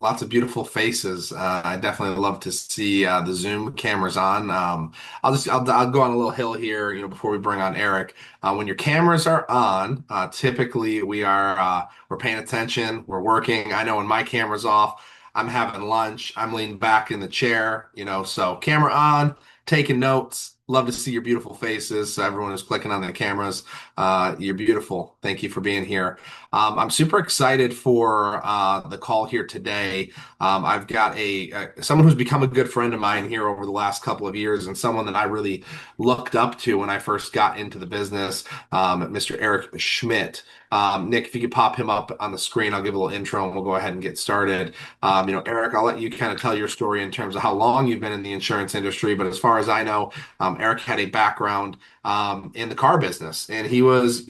Lots of beautiful faces. I definitely love to see the Zoom cameras on. I'll go on a little hill here, before we bring on Eric. When your cameras are on, typically we're paying attention, we're working. I know when my camera's off, I'm having lunch, I'm leaning back in the chair, so camera on, taking notes. Love to see your beautiful faces. So everyone who's clicking on the cameras, you're beautiful. Thank you for being here. I'm super excited for the call here today. I've got someone who's become a good friend of mine here over the last couple of years, and someone that I really looked up to when I first got into the business, Mr. Eric Schmidt. Nick, if you could pop him up on the screen, I'll give a little intro and we'll go ahead and get started. Eric, I'll let you kind of tell your story in terms of how long you've been in the insurance industry. But as far as I know, Eric had a background in the car business, and he was,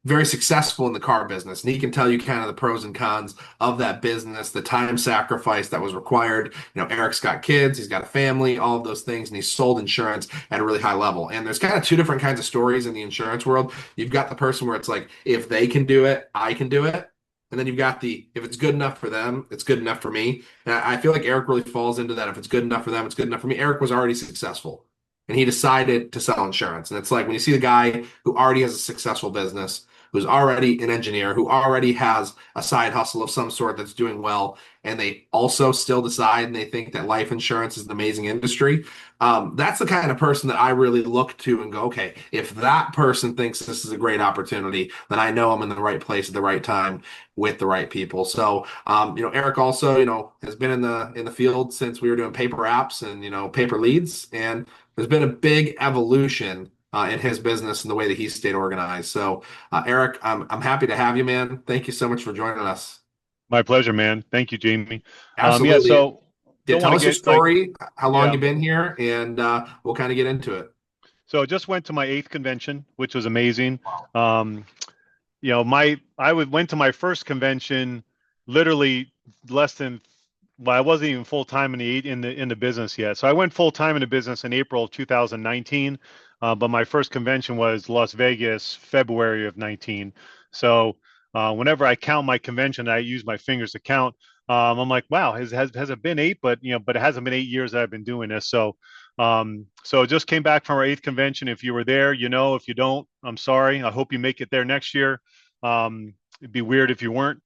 very successful in the car business. And he can tell you kind of the pros and cons of that business, the time sacrifice that was required. Eric's got kids, he's got a family, all of those things, and he's sold insurance at a really high level. And there's kind of two different kinds of stories in the insurance world. You've got the person where it's like, if they can do it, I can do it. And then you've got if it's good enough for them, it's good enough for me. And I feel like Eric really falls into that. If it's good enough for them, it's good enough for me. Eric was already successful and he decided to sell insurance. And it's like when you see the guy who already has a successful business, who's already an engineer, who already has a side hustle of some sort that's doing well, and they also still decide and they think that life insurance is an amazing industry. That's the kind of person that I really look to and go, okay, if that person thinks this is a great opportunity, then I know I'm in the right place at the right time with the right people. So, Eric also, has been in the field since we were doing paper apps and paper leads, and there's been a big evolution in his business and the way that he's stayed organized. So, Eric, I'm happy to have you, man. Thank you so much for joining us. My pleasure, man. Thank you, Jamie. Yeah, Absolutely. so Yeah, don't want tell to us your get like, story, how long yeah. you've been here, and we'll kind of get into it. So I just went to my eighth convention, which was amazing. Um, went to my first convention literally less than, well, I wasn't even full time in the business yet. So I went full time in the business in April of 2019, but my first convention was Las Vegas, February of 19. So whenever I count my convention, I use my fingers to count. I'm like, wow, has it been eight? But it hasn't been 8 years that I've been doing this. So just came back from our eighth convention. If you were there, if you don't, I'm sorry. I hope you make it there next year. It'd be weird if you weren't.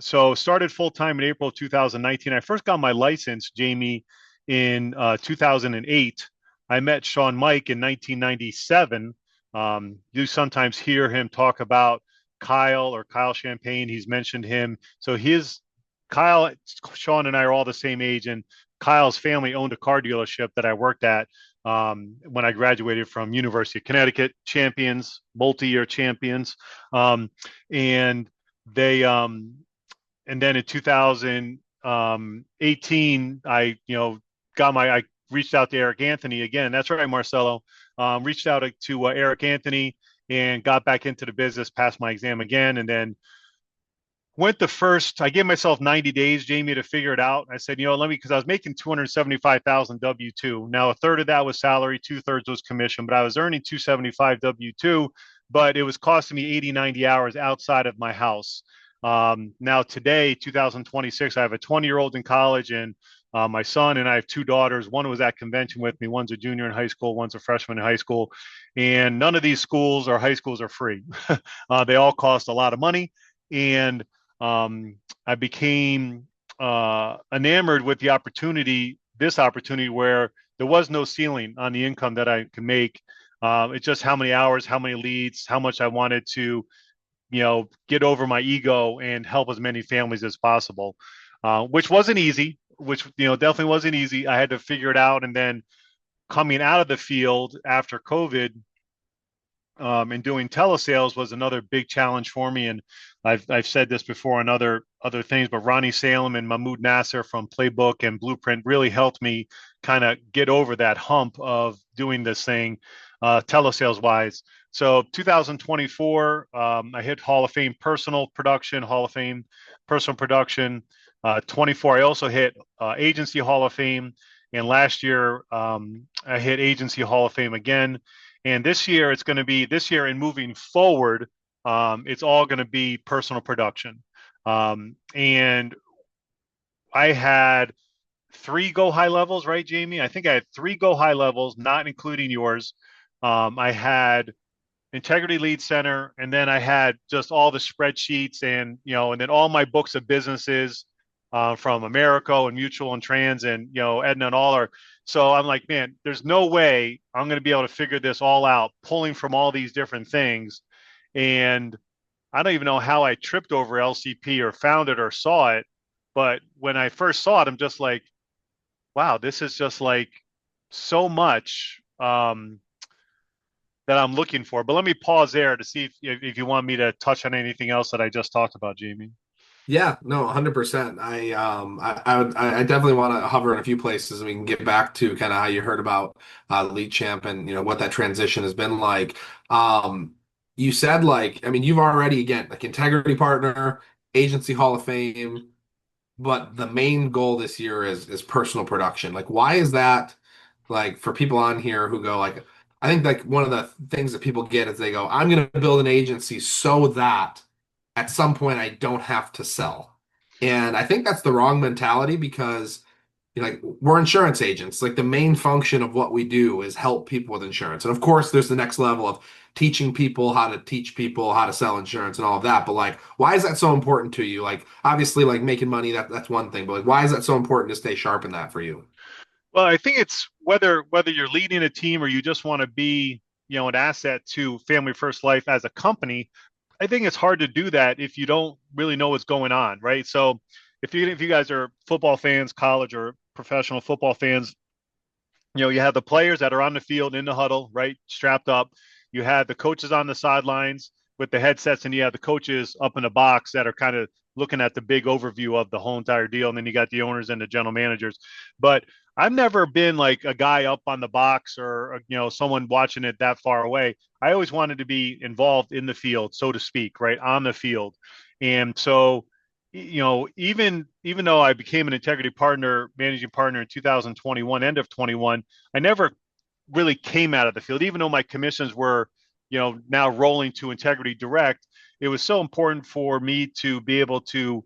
So started full time in April of 2019. I first got my license, Jamie, in 2008. I met Sean Mike in 1997. You sometimes hear him talk about Kyle Champagne. He's mentioned him. So Kyle, Sean, and I are all the same age, and Kyle's family owned a car dealership that I worked at when I graduated from University of Connecticut. Champions, multi-year champions, and they and then in 2018, I reached out to Eric Anthony again. That's right, Marcelo. Reached out to Eric Anthony and got back into the business, passed my exam again, and then I gave myself 90 days, Jamie, to figure it out. I said, because I was making 275,000 W-2. Now, a third of that was salary, two-thirds was commission, but I was earning 275 W-2, but it was costing me 80, 90 hours outside of my house. Now today, 2026, I have a 20-year-old in college and my son, and I have two daughters. One was at convention with me. One's a junior in high school. One's a freshman in high school. And none of these schools or high schools are free. They all cost a lot of money. And I became enamored with this opportunity where there was no ceiling on the income that I could make. It's just how many hours, how many leads, how much I wanted to, get over my ego and help as many families as possible, which wasn't easy, definitely wasn't easy. I had to figure it out. And then coming out of the field after COVID, and doing telesales was another big challenge for me. And I've said this before on other things, but Ronnie Salem and Mahmoud Nasser from Playbook and Blueprint really helped me kind of get over that hump of doing this thing, telesales wise. So 2024, I hit Hall of Fame personal production, Hall of Fame personal production. 24, I also hit Agency Hall of Fame. And last year, I hit Agency Hall of Fame again. And this year and moving forward, it's all going to be personal production. And I had three go high levels, right, Jamie? I think I had three go high levels, not including yours. I had Integrity Lead Center, and then I had just all the spreadsheets and and then all my books of businesses from Americo and Mutual and Trans and Edna and all are. So I'm like, man, there's no way I'm going to be able to figure this all out, pulling from all these different things. And I don't even know how I tripped over LCP or found it or saw it, but when I first saw it, I'm just like, wow, this is just like so much. That I'm looking for. But let me pause there to see if you want me to touch on anything else that I just talked about, Jamie. Yeah, no, 100%. I definitely want to hover in a few places and we can get back to kind of how you heard about Lead Champ and what that transition has been like. You said like, I mean, you've already again like integrity partner, agency Hall of Fame, but the main goal this year is personal production. Like, why is that? Like for people on here who go like, I think like one of the things that people get is they go, I'm going to build an agency so that at some point I don't have to sell. And I think that's the wrong mentality because like we're insurance agents. Like the main function of what we do is help people with insurance. And of course, there's the next level of teaching people how to teach people how to sell insurance and all of that. But like, why is that so important to you? Like, obviously, like making money, that's one thing. But like, why is that so important to stay sharp in that for you? Well, I think it's whether you're leading a team or you just want to be, an asset to Family First Life as a company. I think it's hard to do that if you don't really know what's going on, right? So if you guys are football fans, college or professional football fans, you have the players that are on the field in the huddle, right, strapped up. You have the coaches on the sidelines with the headsets, and you have the coaches up in the box that are kind of looking at the big overview of the whole entire deal. And then you got the owners and the general managers. But I've never been like a guy up on the box or someone watching it that far away. I always wanted to be involved in the field, so to speak, right on the field. And so even though I became an integrity partner, managing partner in 2021, end of 21, I never really came out of the field, even though my commissions were, now rolling to integrity direct. It was so important for me to be able to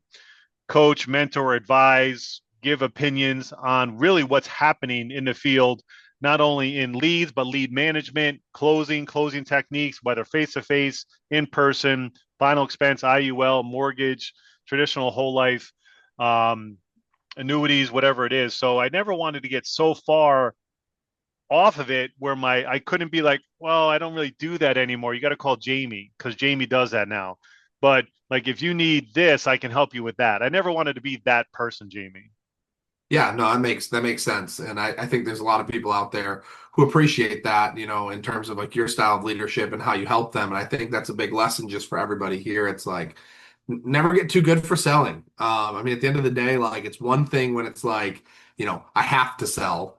coach, mentor, advise, give opinions on really what's happening in the field, not only in leads, but lead management, closing techniques, whether face to face, in person, final expense, IUL, mortgage, traditional whole life, um, annuities, whatever it is. So I never wanted to get so far off of it where I couldn't be like, well, I don't really do that anymore. You got to call Jamie because Jamie does that now. But like, if you need this, I can help you with that. I never wanted to be that person, Jamie. Yeah, no, that makes sense. And I think there's a lot of people out there who appreciate that, in terms of like your style of leadership and how you help them. And I think that's a big lesson just for everybody here. It's like never get too good for selling. I mean, at the end of the day, like it's one thing when it's like, I have to sell.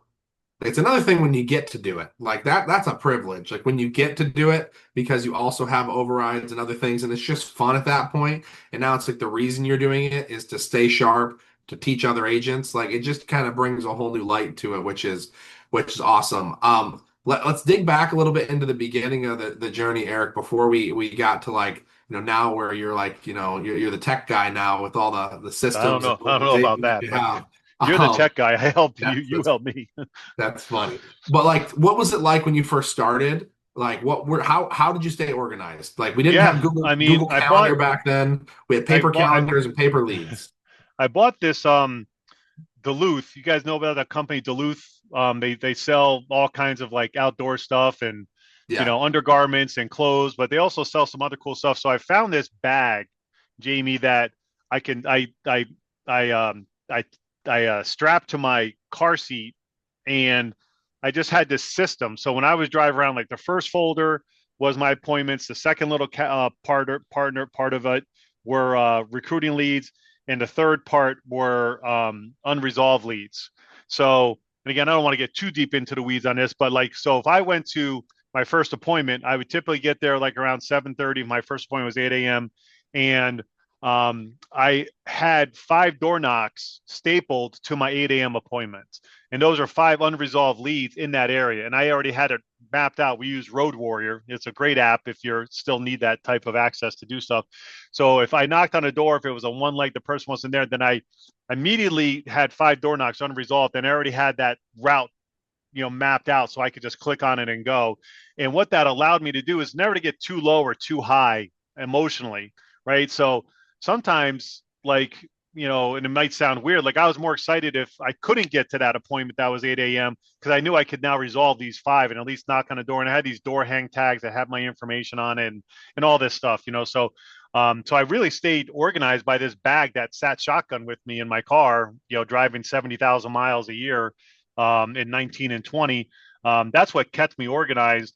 It's another thing when you get to do it. Like that's a privilege. Like when you get to do it because you also have overrides and other things, and it's just fun at that point. And now it's like the reason you're doing it is to stay sharp, to teach other agents. Like it just kind of brings a whole new light to it, which is awesome. Let's dig back a little bit into the beginning of the journey, Eric, before we got to like, now where you're like, you're the tech guy now with all the I don't systems and know. I don't know about organizations that that, you but have. you're the Um, tech guy. I help you. that's You that's help me. that's funny. But like, what was it like when you first started? Like, how did you stay organized? Like, we didn't Yeah, have Google I mean, Google Calendar back then. We had I paper bought, I, calendars and paper leads. I bought this Duluth. You guys know about that company, Duluth? They sell all kinds of like outdoor stuff and Yeah. undergarments and clothes, but they also sell some other cool stuff. So I found this bag, Jamie, that I can I strap to my car seat, and I just had this system. So when I was driving around, like the first folder was my appointments, the second little part of it were recruiting leads, and the third part were unresolved leads. So, and again, I don't want to get too deep into the weeds on this, but like, so if I went to my first appointment, I would typically get there like around 7:30. My first appointment was 8 a.m. And I had 5 door knocks stapled to my 8 a.m. appointments. And those are 5 unresolved leads in that area. And I already had it mapped out. We use Road Warrior. It's a great app if you still need that type of access to do stuff. So if I knocked on a door, if it was a one leg, the person wasn't there, then I immediately had 5 door knocks unresolved. And I already had that route mapped out so I could just click on it and go. And what that allowed me to do is never to get too low or too high emotionally, right? So sometimes, like, and it might sound weird, like I was more excited if I couldn't get to that appointment that was 8 a.m. because I knew I could now resolve these 5 and at least knock on the door. And I had these door hang tags that had my information on it and all this stuff. So I really stayed organized by this bag that sat shotgun with me in my car, driving 70,000 miles a year in 19 and 20. That's what kept me organized.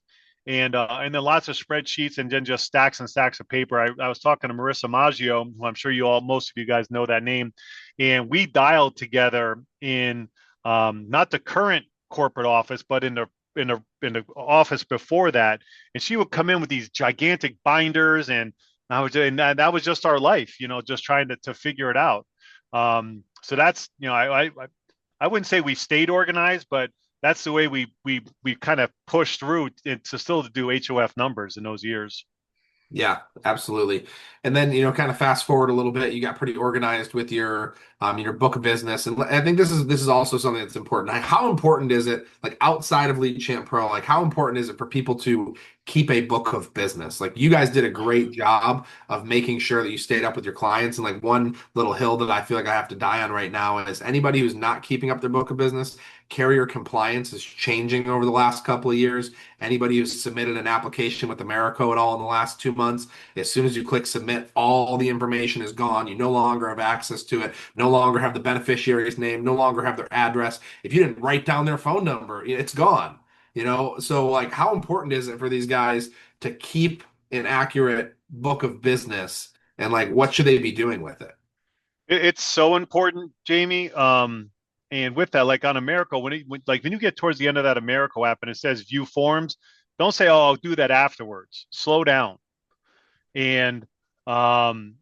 And then lots of spreadsheets and then just stacks and stacks of paper. I was talking to Marissa Maggio, who I'm sure most of you guys know that name, and we dialed together in not the current corporate office, but in the office before that. And she would come in with these gigantic binders, and that was just our life, just trying to figure it out. So that's I wouldn't say we stayed organized, but that's the way we kind of pushed through to still do HOF numbers in those years. Yeah, absolutely. And then, kind of fast forward a little bit, you got pretty organized with your book of business. And I think this is also something that's important. Like, how important is it, like outside of Lead Champ Pro, like how important is it for people to keep a book of business? Like you guys did a great job of making sure that you stayed up with your clients. And like one little hill that I feel like I have to die on right now is anybody who's not keeping up their book of business, carrier compliance is changing over the last couple of years. Anybody who's submitted an application with Americo at all in the last 2 months, as soon as you click submit, all the information is gone. You no longer have access to it, no longer have the beneficiary's name, no longer have their address. If you didn't write down their phone number, it's gone. So like how important is it for these guys to keep an accurate book of business and like what should they be doing with it? It's so important, Jamie. And with that, like on America, when you get towards the end of that America app and it says view forms, don't say, "Oh, I'll do that afterwards." Slow down and um,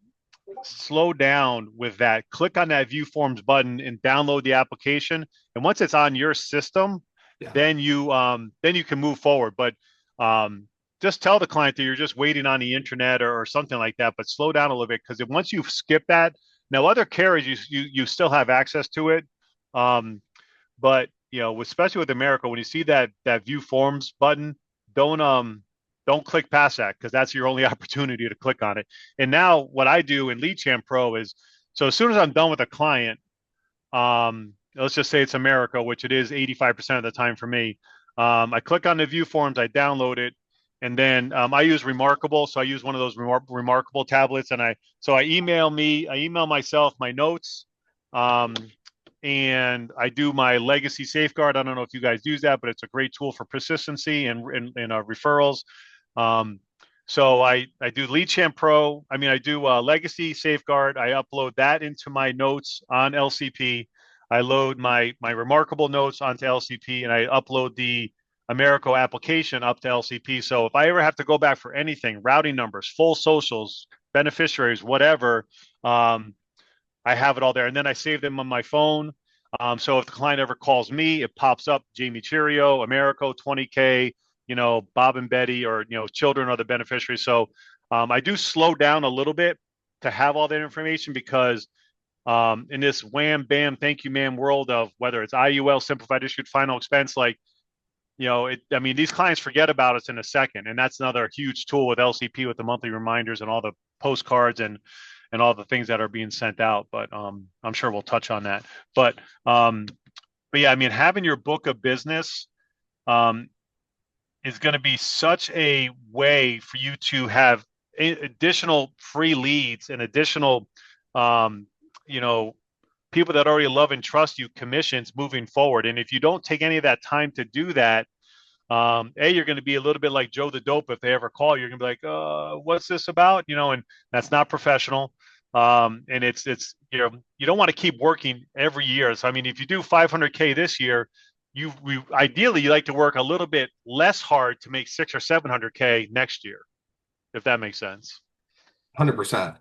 slow down with that. Click on that view forms button and download the application. And once it's on your system, Yeah. then you can move forward. But um, just tell the client that you're just waiting on the internet or something like that. But slow down a little bit because once you skip that, now other carriers you still have access to it. Um, but especially with America, when you see that view forms button, don't um don't click past that because that's your only opportunity to click on it. And now what I do in Lead Champ Pro is so as soon as I'm done with a client, let's just say it's America, which it is 85% of the time for me. I click on the view forms, I download it, and then I use Remarkable. So I use one of those Remarkable tablets, and I email myself my notes. Um, and I do my legacy safeguard. I don't know if you guys use that, but it's a great tool for persistency and referrals. Um, so I do Lead Champ Pro. I mean, I do legacy safeguard. I upload that into my notes on LCP. I load my remarkable notes onto LCP, and I upload the Americo application up to LCP. So if I ever have to go back for anything, routing numbers, full socials, beneficiaries, whatever, I have it all there. And then I save them on my phone. So if the client ever calls me, it pops up Jamie Cheerio, Americo, 20K, Bob and Betty, or, children are the beneficiaries. So I do slow down a little bit to have all that information because in this wham, bam, thank you, ma'am world of whether it's IUL, simplified issued final expense, like, I mean, these clients forget about us in a second. And that's another huge tool with LCP with the monthly reminders and all the postcards and all the things that are being sent out. But I'm sure we'll touch on that. But yeah, I mean, having your book of business um, is going to be such a way for you to have additional free leads and additional, um, you know, people that already love and trust you commissions moving forward. And if you don't take any of that time to do that, you're going to be a little bit like Joe the Dope. If they ever call, you're going to be like, what's this about? And that's not professional. And it's, you don't want to keep working every year. So, I mean, if you do 500K this year, ideally you like to work a little bit less hard to make 600 or 700K next year, if that makes sense. 100%.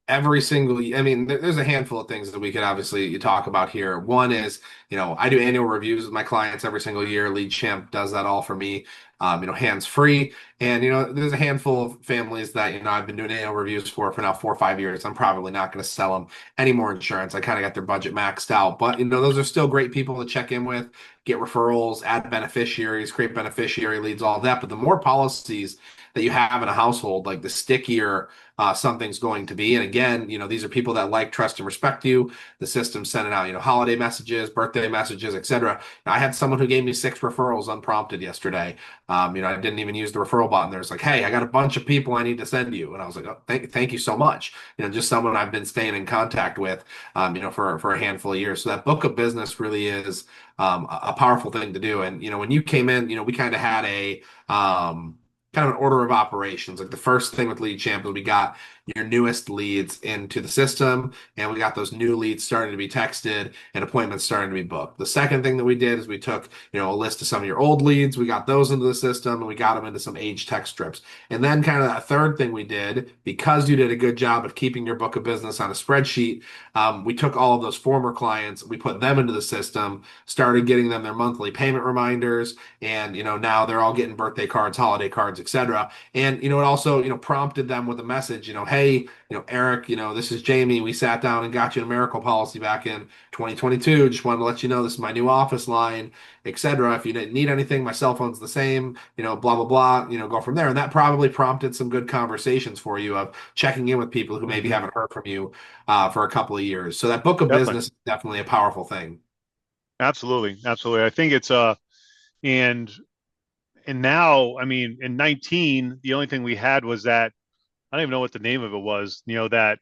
Every single, I mean, there's a handful of things that we could obviously talk about here. One is, I do annual reviews with my clients every single year. Lead Champ does that all for me, hands free. And, there's a handful of families that, I've been doing annual reviews for now 4 or 5 years. I'm probably not going to sell them any more insurance. I kind of got their budget maxed out, but, those are still great people to check in with, get referrals, add beneficiaries, create beneficiary leads, all that. But the more policies that you have in a household, like the stickier something's going to be. And again, these are people that like, trust, and respect you. The system's sending out, holiday messages, birthday messages, etc. I had someone who gave me 6 referrals unprompted yesterday. I didn't even use the referral button. There's like, hey, I got a bunch of people I need to send you. And I was like, oh, thank you so much. Just someone I've been staying in contact with, for a handful of years. So that book of business really is a powerful thing to do. And, when you came in, we kind of had a, kind of an order of operations. Like the first thing with Lead Champ is we got your newest leads into the system, and we got those new leads starting to be texted and appointments starting to be booked. The second thing that we did is we took, a list of some of your old leads, we got those into the system, and we got them into some age text strips. And then kind of that third thing we did, because you did a good job of keeping your book of business on a spreadsheet, we took all of those former clients, we put them into the system, started getting them their monthly payment reminders, and now they're all getting birthday cards, holiday cards, etc. And it also prompted them with a message, hey, Eric, this is Jamie. We sat down and got you a miracle policy back in 2022. Just wanted to let you know this is my new office line, etc. If you need anything, my cell phone's the same, blah blah blah, go from there. And that probably prompted some good conversations for you of checking in with people who maybe Mm-hmm. haven't heard from you for a couple of years. So that book of Definitely. business is definitely a powerful thing. Absolutely. Absolutely. I think it's and and now, I mean, in 19, the only thing we had was that I don't even know what the name of it was, that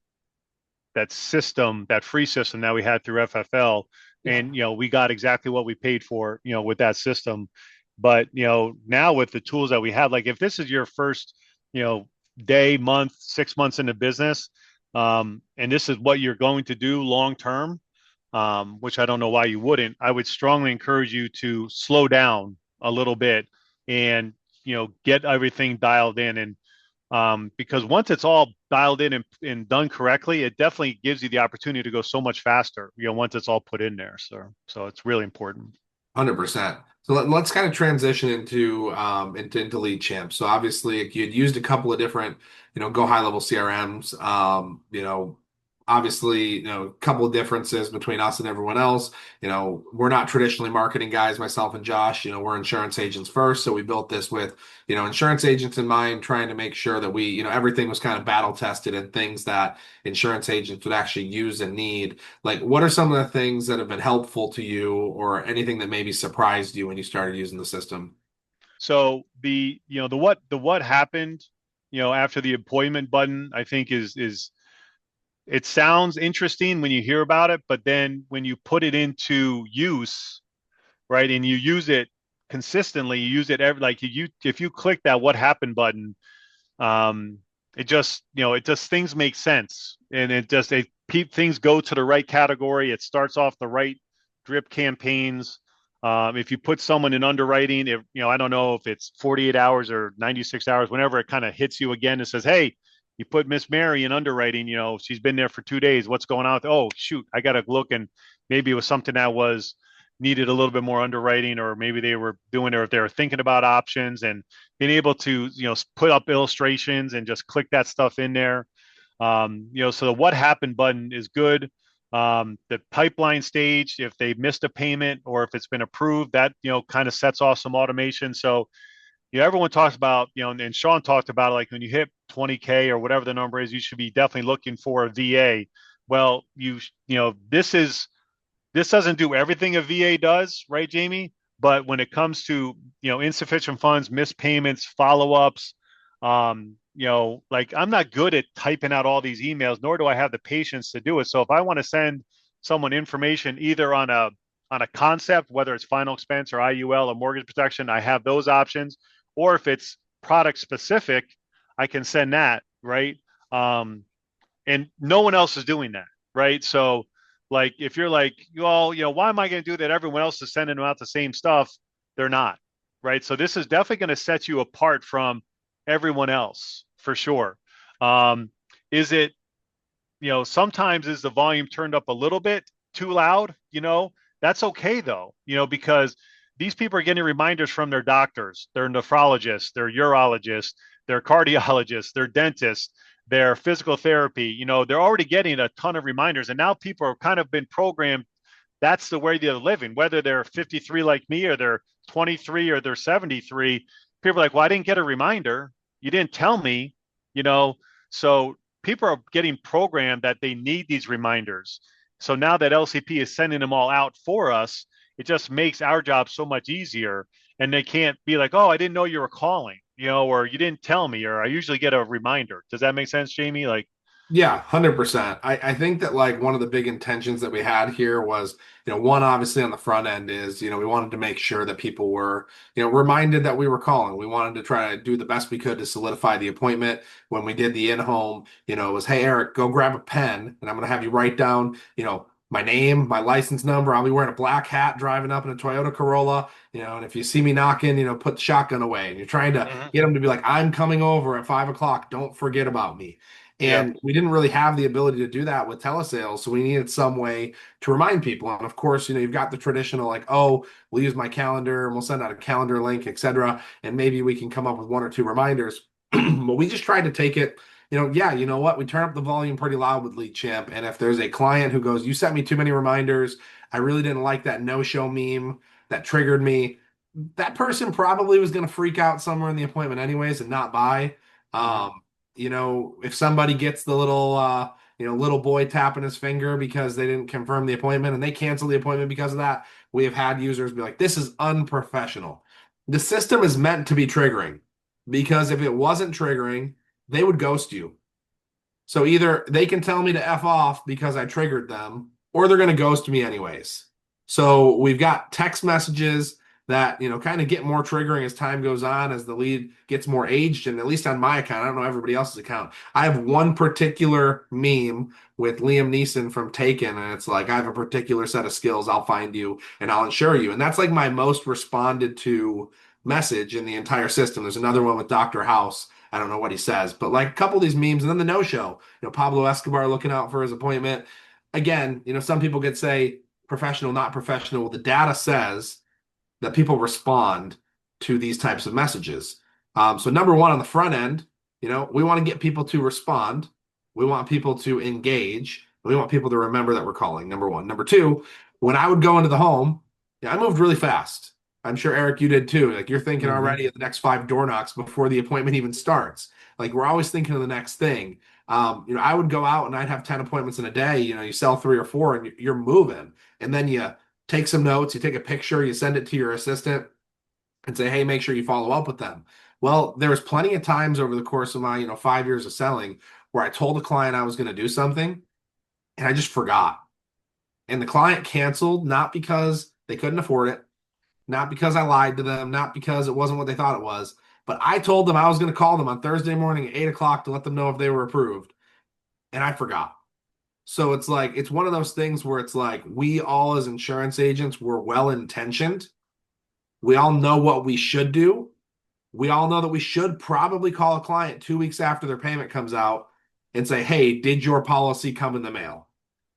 system, that free system that we had through FFL. Yeah. And, we got exactly what we paid for, with that system. But, now with the tools that we have, like if this is your first, you know, day, month, 6 months into business, and this is what you're going to do long term, which I don't know why you wouldn't, I would strongly encourage you to slow down a little bit and, get everything dialed in. And because once it's all dialed in and done correctly, it definitely gives you the opportunity to go so much faster, once it's all put in there. So it's really important. 100%. So let's kind of transition into Lead Champ. So obviously you'd used a couple of different, go high level CRMs. Obviously, a couple of differences between us and everyone else. We're not traditionally marketing guys, myself and Josh. We're insurance agents first. So we built this with, insurance agents in mind, trying to make sure that we, everything was kind of battle tested and things that insurance agents would actually use and need. Like, what are some of the things that have been helpful to you or anything that maybe surprised you when you started using the system? So the what happened, after the appointment button, I think is it sounds interesting when you hear about it, but then when you put it into use, right, and you use it consistently, you use it every like you if you click that what happened button, um, it just things make sense, and things go to the right category. It starts off the right drip campaigns. If you put someone in underwriting, if I don't know if it's 48 hours or 96 hours, whenever it kind of hits you again, it says, "Hey, you put Miss Mary in underwriting. She's been there for 2 days. What's going on? Oh, shoot, I got to look." And maybe it was something that was needed a little bit more underwriting, or maybe they were doing it, or if they were thinking about options, and being able to put up illustrations and just click that stuff in there. So the what happened button is good. The pipeline stage, if they missed a payment or if it's been approved, that kind of sets off some automation. So everyone talks about, and Sean talked about it, like when you hit 20K or whatever the number is, you should be definitely looking for a VA. Well, this doesn't do everything a VA does, right, Jamie? But when it comes to insufficient funds, missed payments, follow-ups, like I'm not good at typing out all these emails, nor do I have the patience to do it. So if I want to send someone information either on a concept, whether it's final expense or IUL or mortgage protection, I have those options. Or if it's product specific, I can send that, right? And no one else is doing that, right? So like if you're like, well, why am I going to do that? Everyone else is sending them out the same stuff. They're not, right? So this is definitely going to set you apart from everyone else for sure. Is it? sometimes is the volume turned up a little bit too loud, that's okay though, because these people are getting reminders from their doctors, their nephrologists, their urologists, their cardiologists, their dentists, their physical therapy, they're already getting a ton of reminders. And now people are kind of been programmed. That's the way they're living, whether they're 53 like me or they're 23 or they're 73. People are like, well, I didn't get a reminder. You didn't tell me, you know. So people are getting programmed that they need these reminders. So now that LCP is sending them all out for us, it just makes our job so much easier. And they can't be like, oh, I didn't know you were calling, or you didn't tell me, or I usually get a reminder. Does that make sense, Jamie? Like, Yeah, 100%. I think that like one of the big intentions that we had here was, one obviously on the front end is, we wanted to make sure that people were, reminded that we were calling. We wanted to try to do the best we could to solidify the appointment. When we did the in-home, it was, hey, Eric, go grab a pen and I'm going to have you write down, my name, my license number. I'll be wearing a black hat driving up in a Toyota Corolla, and if you see me knocking, put the shotgun away. And you're trying to mm-hmm. get them to be like, I'm coming over at 5 o'clock. Don't forget about me. Yeah. And we didn't really have the ability to do that with telesales. So we needed some way to remind people. And of course, you've got the traditional like, oh, we'll use my calendar and we'll send out a calendar link, etc. And maybe we can come up with one or two reminders. But we just tried to take it, yeah, you know what? We turn up the volume pretty loud with Lead Champ. And if there's a client who goes, you sent me too many reminders, I really didn't like that no-show meme that triggered me. That person probably was going to freak out somewhere in the appointment anyways and not buy. Mm-hmm. Um, if somebody gets the little little boy tapping his finger because they didn't confirm the appointment and they cancel the appointment because of that, we have had users be like, this is unprofessional. The system is meant to be triggering because if it wasn't triggering, they would ghost you. So either they can tell me to F off because I triggered them, or they're going to ghost me anyways. So we've got text messages that, kind of get more triggering as time goes on, as the lead gets more aged. And at least on my account, I don't know everybody else's account. I have one particular meme with Liam Neeson from Taken, and it's like, I have a particular set of skills. I'll find you and I'll insure you. And that's like my most responded to message in the entire system. There's another one with Dr. House. I don't know what he says, but like a couple of these memes, and then the no-show, Pablo Escobar looking out for his appointment. Again, some people could say professional, not professional. Well, the data says that people respond to these types of messages. So number one on the front end, we want to get people to respond. We want people to engage. We want people to remember that we're calling, number one. Number two, when I would go into the home, I moved really fast. I'm sure, Eric, you did too. Like you're thinking Mm-hmm. already of the next 5 door knocks before the appointment even starts. Like we're always thinking of the next thing. I would go out and I'd have 10 appointments in a day. You sell 3 or 4 and you're moving. And then you take some notes, you take a picture, you send it to your assistant and say, hey, make sure you follow up with them. Well, there was plenty of times over the course of my, 5 years of selling where I told a client I was going to do something and I just forgot. And the client canceled, not because they couldn't afford it, not because I lied to them, not because it wasn't what they thought it was, but I told them I was going to call them on Thursday morning at 8 o'clock to let them know if they were approved. And I forgot. So it's like, it's one of those things where it's like, we all as insurance agents were well intentioned. We all know what we should do. We all know that we should probably call a client 2 weeks after their payment comes out and say, hey, did your policy come in the mail?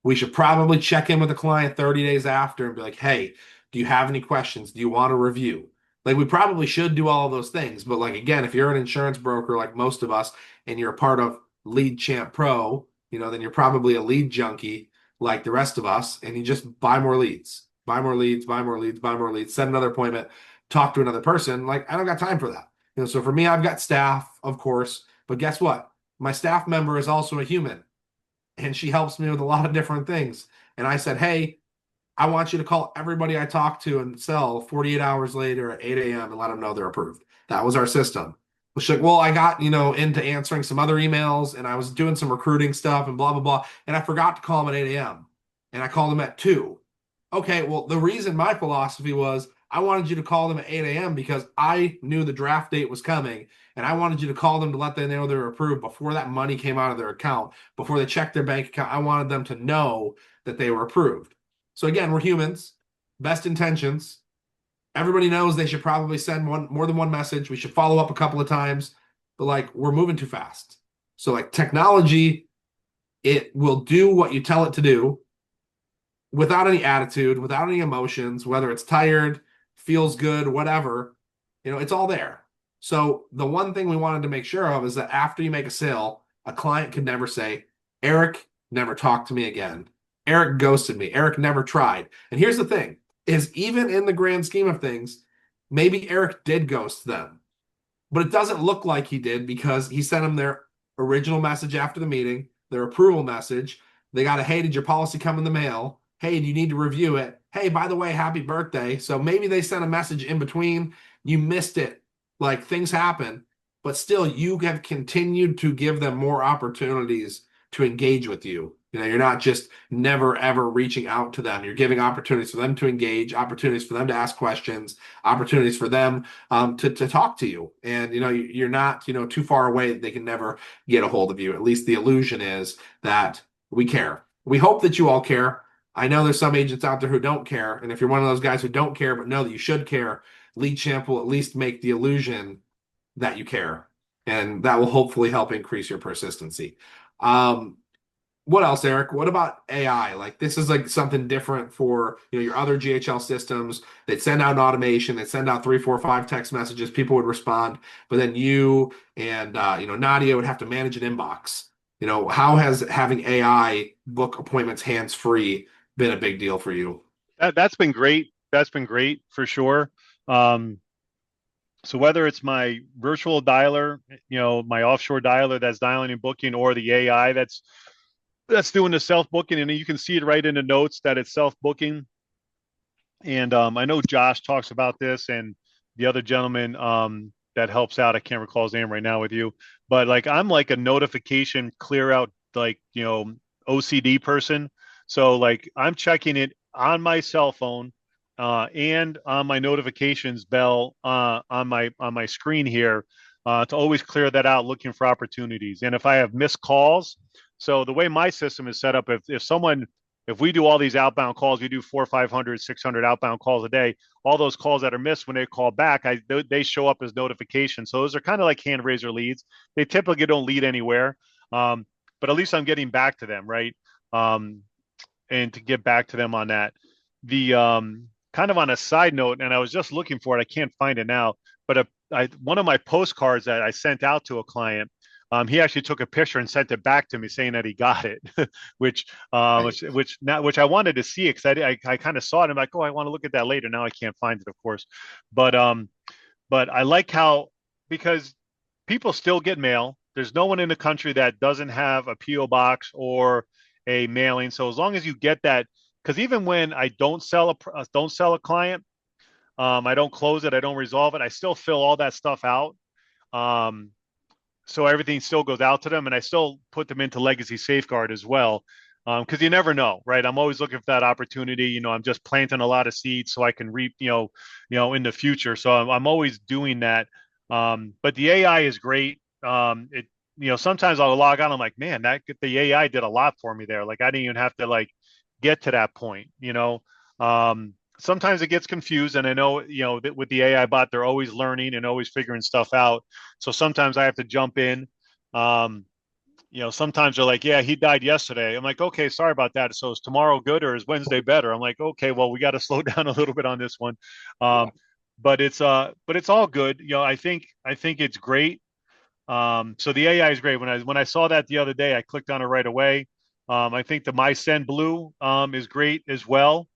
We should probably check in with the client 30 days after and be like, hey, do you have any questions? Do you want a review? Like we probably should do all of those things. But like, again, if you're an insurance broker like most of us and you're a part of Lead Champ Pro, then you're probably a lead junkie like the rest of us, and you just buy more leads, buy more leads, buy more leads, buy more leads, set another appointment, talk to another person. Like I don't got time for that. So for me, I've got staff, of course, but guess what? My staff member is also a human and she helps me with a lot of different things. And I said, hey, I want you to call everybody I talk to and sell 48 hours later at 8 a.m. and let them know they're approved. That was our system. She's like, well, I got, into answering some other emails and I was doing some recruiting stuff and blah, blah, blah. And I forgot to call them at 8 a.m. and I called them at 2. Okay, well, the reason my philosophy was I wanted you to call them at 8 a.m. because I knew the draft date was coming and I wanted you to call them to let them know they were approved before that money came out of their account, before they checked their bank account. I wanted them to know that they were approved. So again, we're humans, best intentions. Everybody knows they should probably send more than one message. We should follow up a couple of times, but like we're moving too fast. So like technology It will do what you tell it to do without any attitude, without any emotions, whether it's tired, feels good, whatever, it's all there. So the one thing we wanted to make sure of is that after you make a sale, a client could never say, Eric never talked to me again. Eric ghosted me. Eric never tried. And here's the thing is even in the grand scheme of things, maybe Eric did ghost them, but it doesn't look like he did because he sent them their original message after the meeting, their approval message. They got a, hey, did your policy come in the mail? Hey, do you need to review it? Hey, by the way, happy birthday. So maybe they sent a message in between. You missed it. Like things happen, but still you have continued to give them more opportunities to engage with you. You're not just never ever reaching out to them. You're giving opportunities for them to engage, opportunities for them to ask questions, opportunities for them to talk to you. And you're not too far away that they can never get a hold of you. At least the illusion is that we care. We hope that you all care. I know there's some agents out there who don't care, and if you're one of those guys who don't care but know that you should care, Lead Champ will at least make the illusion that you care, and that will hopefully help increase your persistency. Um, what else, Eric? What about AI? Like this is like something different for your other GHL systems. They'd send out an automation, they'd send out three, four, five text messages, people would respond, but then you and Nadia would have to manage an inbox. How has having AI book appointments hands free been a big deal for you? That's been great. That's been great for sure. Um, so whether it's my virtual dialer, my offshore dialer that's dialing and booking, or the AI that's doing the self booking, and you can see it right in the notes that it's self booking. And I know Josh talks about this, and the other gentleman that helps out, I can't recall his name right now with you, but like I'm like a notification clear out, like OCD person. So like I'm checking it on my cell phone and on my notifications bell on my screen here to always clear that out, looking for opportunities. And if I have missed calls, so the way my system is set up, if we do all these outbound calls, we do 400, 500, 600 outbound calls a day. All those calls that are missed, when they call back, they show up as notifications. So those are kind of like hand raiser leads. They typically don't lead anywhere, but at least I'm getting back to them, right? Um, and to get back to them on that. The kind of on a side note, and I was just looking for it, I can't find it now, but one of my postcards that I sent out to a client, he actually took a picture and sent it back to me saying that he got it, which Right. which I wanted to see it because I kind of saw it. And I'm like, oh, I want to look at that later. Now I can't find it, of course, but I like how, because people still get mail. There's no one in the country that doesn't have a PO box or a mailing. So as long as you get that, because even when I don't sell a client, I don't close it, I don't resolve it, I still fill all that stuff out. Um, so everything still goes out to them, and I still put them into legacy safeguard as well. Because you never know, right? I'm always looking for that opportunity. I'm just planting a lot of seeds so I can reap, in the future. So I'm always doing that. But the AI is great. Sometimes I'll log on. I'm like, man, the AI did a lot for me there. Like I didn't even have to like get to that point. Sometimes it gets confused, and I know, that with the AI bot, they're always learning and always figuring stuff out. So sometimes I have to jump in. Um, sometimes they're like, yeah, he died yesterday. I'm like, okay, sorry about that. So is tomorrow good or is Wednesday better? I'm like, okay, well, we got to slow down a little bit on this one. Um, Yeah. but it's all good. I think it's great. So the AI is great. When I saw that the other day, I clicked on it right away. I think the My Send Blue is great as well.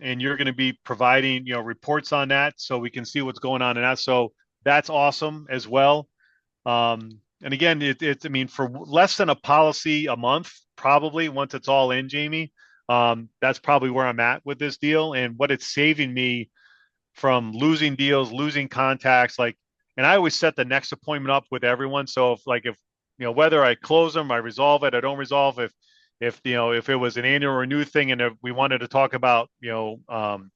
And you're going to be providing reports on that, so we can see what's going on in that. So that's awesome as well. And again, it's, I mean, for less than a policy a month, probably once it's all in, Jamie, that's probably where I'm at with this deal, and what it's saving me from losing deals, losing contacts. Like, and I always set the next appointment up with everyone. So if whether I close them, I resolve it, I don't resolve, if it was an annual renew thing, and if we wanted to talk about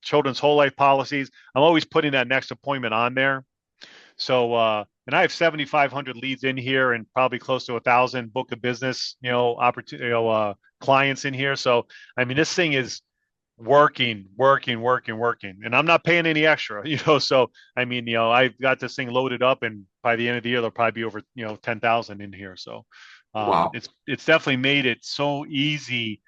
children's whole life policies, I'm always putting that next appointment on there. So, and I have 7,500 leads in here and probably close to 1,000 book of business, opportunity, clients in here. So, I mean, this thing is working, working, working, working, and I'm not paying any extra, So, I mean, I've got this thing loaded up, and by the end of the year, there'll probably be over, 10,000 in here. So, Wow. It's definitely made it so easy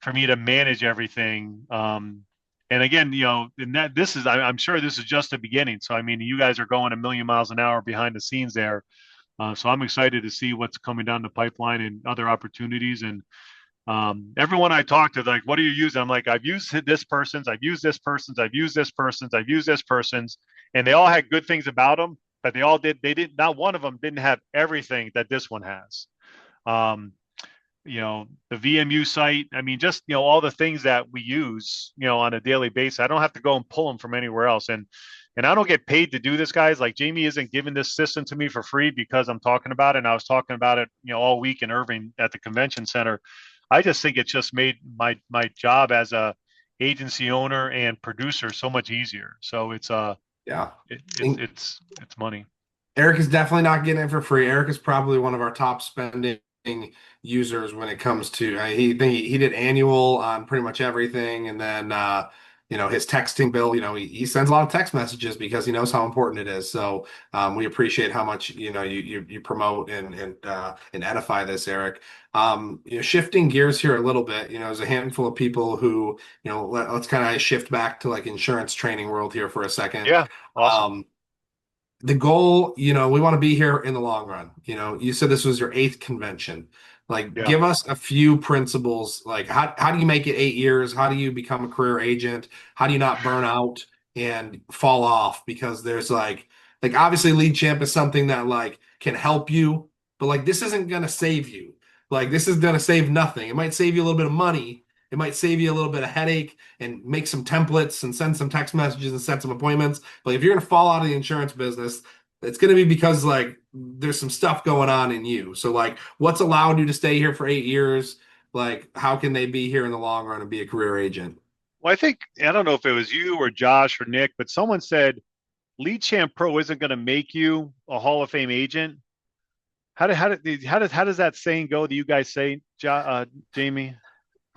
for me to manage everything. And again, and that this is, I'm sure this is just the beginning. So I mean, you guys are going a million miles an hour behind the scenes there. So I'm excited to see what's coming down the pipeline and other opportunities. And everyone I talk to, like, what are you using? I'm like, I've used this person's, I've used this person's, I've used this person's, I've used this person's, and they all had good things about them, but they didn't, not one of them didn't have everything that this one has. Um, the VMU site, I mean, just, all the things that we use, on a daily basis. I don't have to go and pull them from anywhere else. And I don't get paid to do this, guys. Like Jamie isn't giving this system to me for free because I'm talking about it. And I was talking about it, all week in Irving at the convention center. I just think it's just made my job as a agency owner and producer so much easier. So Yeah. it's money. Eric is definitely not getting it for free. Eric is probably one of our top spending users when it comes to he did annual on pretty much everything, and then his texting bill. He sends a lot of text messages because he knows how important it is. So we appreciate how much you promote and edify this, Eric. Shifting gears here a little bit. There's a handful of people who let's kind of shift back to like insurance training world here for a second. Yeah. Awesome. Um, the goal, we want to be here in the long run. You said this was your eighth convention. Like, Yeah. give us a few principles. Like, how do you make it 8 years? How do you become a career agent? How do you not burn out and fall off? Because there's like obviously lead champ is something that like can help you, but like this isn't gonna save you. Like this is gonna save nothing. It might save you a little bit of money. It might save you a little bit of headache and make some templates and send some text messages and set some appointments. But if you're going to fall out of the insurance business, it's going to be because like there's some stuff going on in you. So like what's allowed you to stay here for 8 years? Like how can they be here in the long run and be a career agent? Well, I don't know if it was you or Josh or Nick, but someone said Lead Champ Pro isn't going to make you a Hall of Fame agent. How does that saying go that you guys say, Jamie?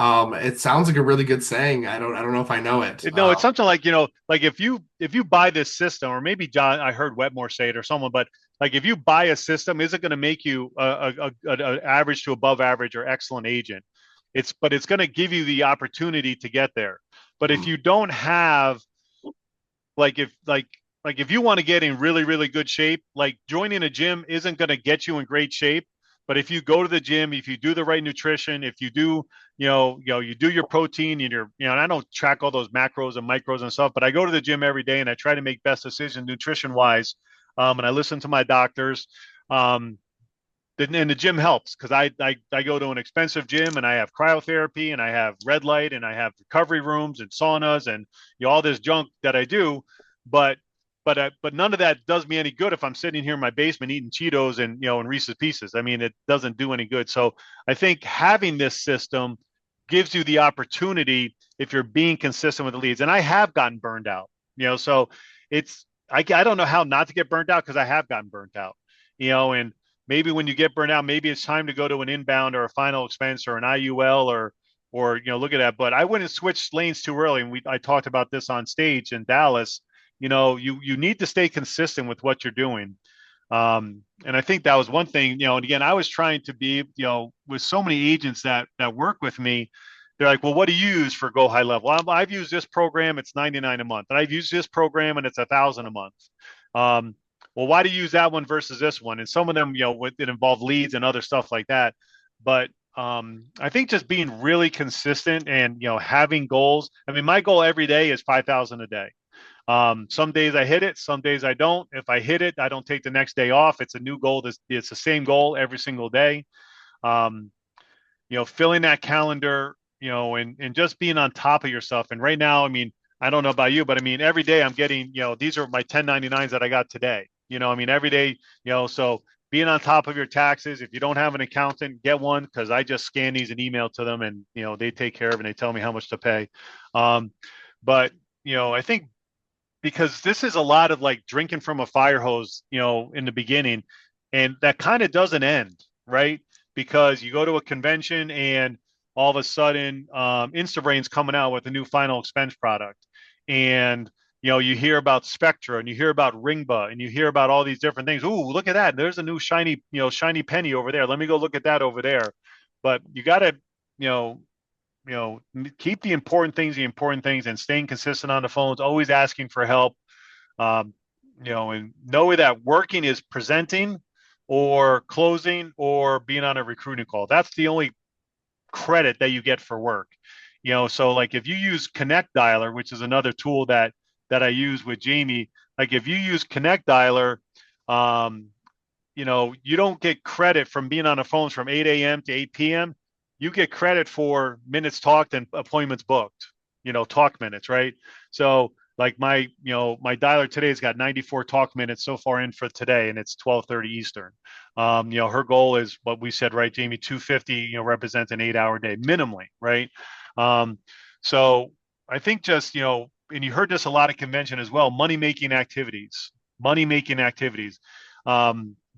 It sounds like a really good saying. I don't know if I know it. No, it's something like, like if you buy this system, or maybe John, I heard Wetmore say it or someone, but like if you buy a system, is it going to make you a average to above average or excellent agent? But it's going to give you the opportunity to get there. But if you don't have like if like if you want to get in really really good shape, like joining a gym isn't going to get you in great shape. But if you go to the gym, if you do the right nutrition, if you do you do your protein and and I don't track all those macros and micros and stuff, but I go to the gym every day and I try to make best decisions nutrition wise, and I listen to my doctors. um and the gym helps because I go to an expensive gym and I have cryotherapy and I have red light and I have recovery rooms and saunas and all this junk that I do, but but none of that does me any good if I'm sitting here in my basement eating Cheetos and and Reese's Pieces. I mean, it doesn't do any good. So I think having this system gives you the opportunity if you're being consistent with the leads. And I have gotten burned out, so it's I don't know how not to get burned out because I have gotten burnt out, and maybe when you get burned out, maybe it's time to go to an inbound or a final expense or an IUL or look at that. But I wouldn't switch lanes too early. And I talked about this on stage in Dallas. You need to stay consistent with what you're doing. And I think that was one thing, and again, I was trying to be, with so many agents that work with me, they're like, well, what do you use for Go High Level? I've used this program, it's 99 a month. And I've used this program and it's 1,000 a month. Well, why do you use that one versus this one? And some of them, it involve leads and other stuff like that. But I think just being really consistent and having goals. I mean, my goal every day is 5,000 a day. Some days I hit it, some days I don't. If I hit it, I don't take the next day off. It's a new goal. It's the same goal every single day. Um, filling that calendar, and just being on top of yourself. And right now, I mean, I don't know about you, but I mean, every day I'm getting, these are my 1099s that I got today. I mean, every day, so being on top of your taxes. If you don't have an accountant, get one because I just scan these and email to them, and they take care of it and they tell me how much to pay. But I think because this is a lot of like drinking from a fire hose, in the beginning, and that kind of doesn't end, right? Because you go to a convention and all of a sudden, InstaBrain's coming out with a new final expense product, and you hear about Spectra and you hear about Ringba and you hear about all these different things. Ooh, look at that. There's a new shiny penny over there. Let me go look at that over there. But you got to, you know, keep the important things and staying consistent on the phones, always asking for help. Um, and know that working is presenting or closing or being on a recruiting call. That's the only credit that you get for work. So like if you use Connect Dialer, which is another tool that I use with Jamie, like if you use Connect Dialer, um, you don't get credit from being on the phones from 8 a.m. to 8 p.m. You get credit for minutes talked and appointments booked, talk minutes, right? So like my dialer today's got 94 talk minutes so far in for today, and it's 12:30 Eastern. Her goal is what we said, right, Jamie, 250, represents an 8-hour day minimally, right? Um, so I think just, and you heard this a lot at convention as well, money making activities.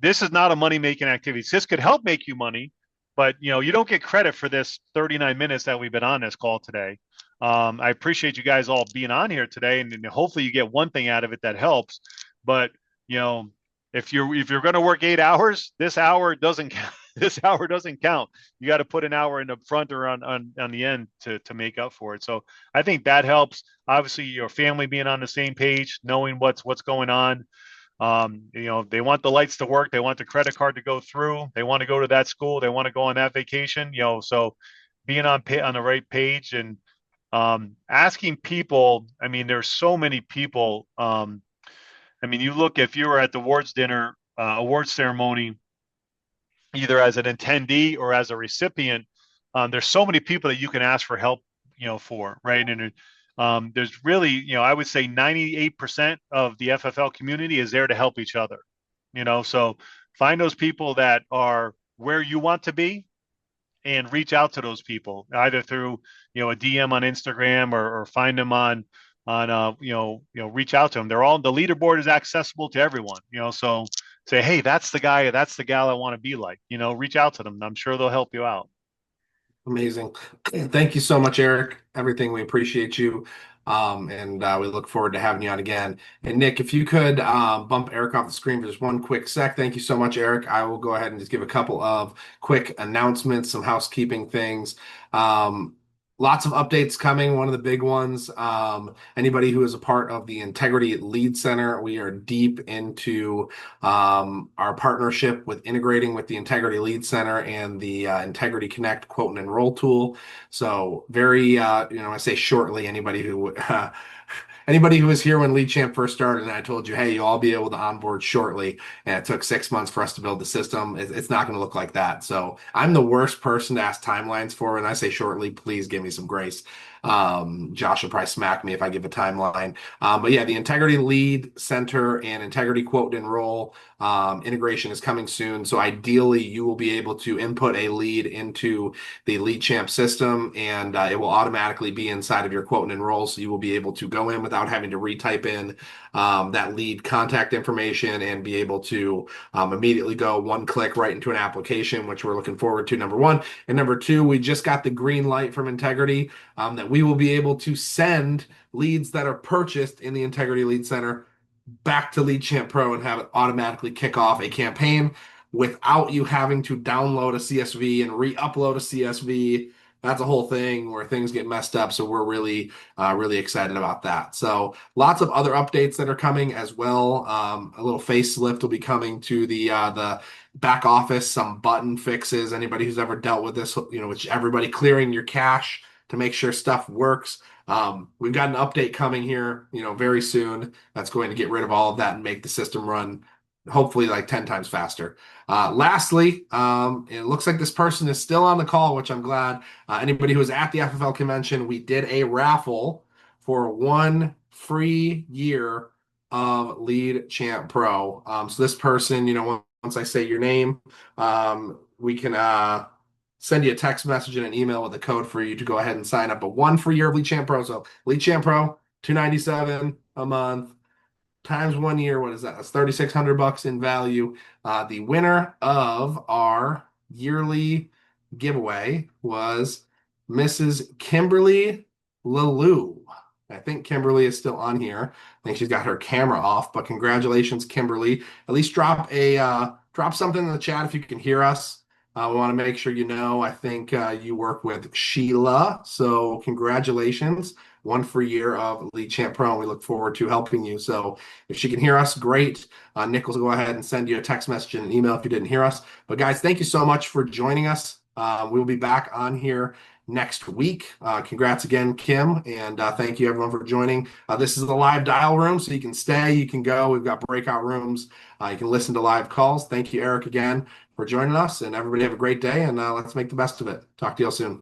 This is not a money making activity. This could help make you money, but you don't get credit for this 39 minutes that we've been on this call today. I appreciate you guys all being on here today, and hopefully you get one thing out of it that helps. But you know, if you're going to work 8 hours, this hour doesn't count. This hour doesn't count. You got to put an hour in the front or on the end to make up for it. So I think that helps. Obviously, your family being on the same page, knowing what's going on. They want the lights to work. They want the credit card to go through. They want to go to that school. They want to go on that vacation. So being on the right page and asking people. I mean, there's so many people. I mean, you look if you were at the awards dinner, awards ceremony, either as an attendee or as a recipient. There's so many people that you can ask for help, for, right? And there's really, I would say 98% of the FFL community is there to help each other, so find those people that are where you want to be and reach out to those people either through, a DM on Instagram or find them on reach out to them. The leaderboard is accessible to everyone, so say, hey, that's the guy, that's the gal I want to be like, reach out to them. I'm sure they'll help you out. Amazing. Thank you so much, Eric. Everything. We appreciate you. And we look forward to having you on again. And Nick, if you could bump Eric off the screen for just one quick sec. Thank you so much, Eric. I will go ahead and just give a couple of quick announcements, some housekeeping things. Um, Lots of updates coming. One of the big ones, anybody who is a part of the Integrity Lead Center, we are deep into our partnership with integrating with the Integrity Lead Center and the Integrity Connect quote and enroll tool. So very, I say shortly, anybody who was here when Lead Champ first started, and I told you, hey, you'll all be able to onboard shortly, and it took 6 months for us to build the system. It's not going to look like that. So I'm the worst person to ask timelines for. When I say shortly, please give me some grace. Josh will probably smack me if I give a timeline. But yeah, the Integrity Lead Center and Integrity Quote and Enroll integration is coming soon. So ideally, you will be able to input a lead into the Lead Champ system, and it will automatically be inside of your quote and enroll. So you will be able to go in without having to retype in that lead contact information and be able to immediately go one click right into an application, which we're looking forward to, number one. And number two, we just got the green light from Integrity that we will be able to send leads that are purchased in the Integrity Lead Center back to Lead Champ Pro and have it automatically kick off a campaign without you having to download a CSV and re-upload a CSV. That's a whole thing where things get messed up. So we're really excited about that. So lots of other updates that are coming as well. A little facelift will be coming to the back office, some button fixes. Anybody who's ever dealt with this, which everybody clearing your cache to make sure stuff works. We've got an update coming here, very soon that's going to get rid of all of that and make the system run hopefully like 10 times faster. Lastly, it looks like this person is still on the call, which I'm glad. Anybody who was at the FFL convention, we did a raffle for 1 free year of Lead Champ Pro. So this person, once I say your name, we can send you a text message and an email with a code for you to go ahead and sign up. But 1 free year of Lead Champ Pro. So Lead Champ Pro, $297 a month times 1 year. What is that? That's $3,600 in value. The winner of our yearly giveaway was Mrs. Kimberly Lalou. I think Kimberly is still on here. I think she's got her camera off, but congratulations, Kimberly. At least drop something in the chat if you can hear us. We want to make sure you know. I think you work with Sheila, so congratulations. One free year of League Champ Pro, and we look forward to helping you. So if she can hear us, great. Nick will go ahead and send you a text message and an email if you didn't hear us. But guys, thank you so much for joining us. We'll be back on here next week. Congrats again, Kim, and thank you everyone for joining. This is the live dial room, so you can stay, you can go. We've got breakout rooms. You can listen to live calls. Thank you, Eric, again for joining us, and everybody have a great day, and let's make the best of it. Talk to you all soon.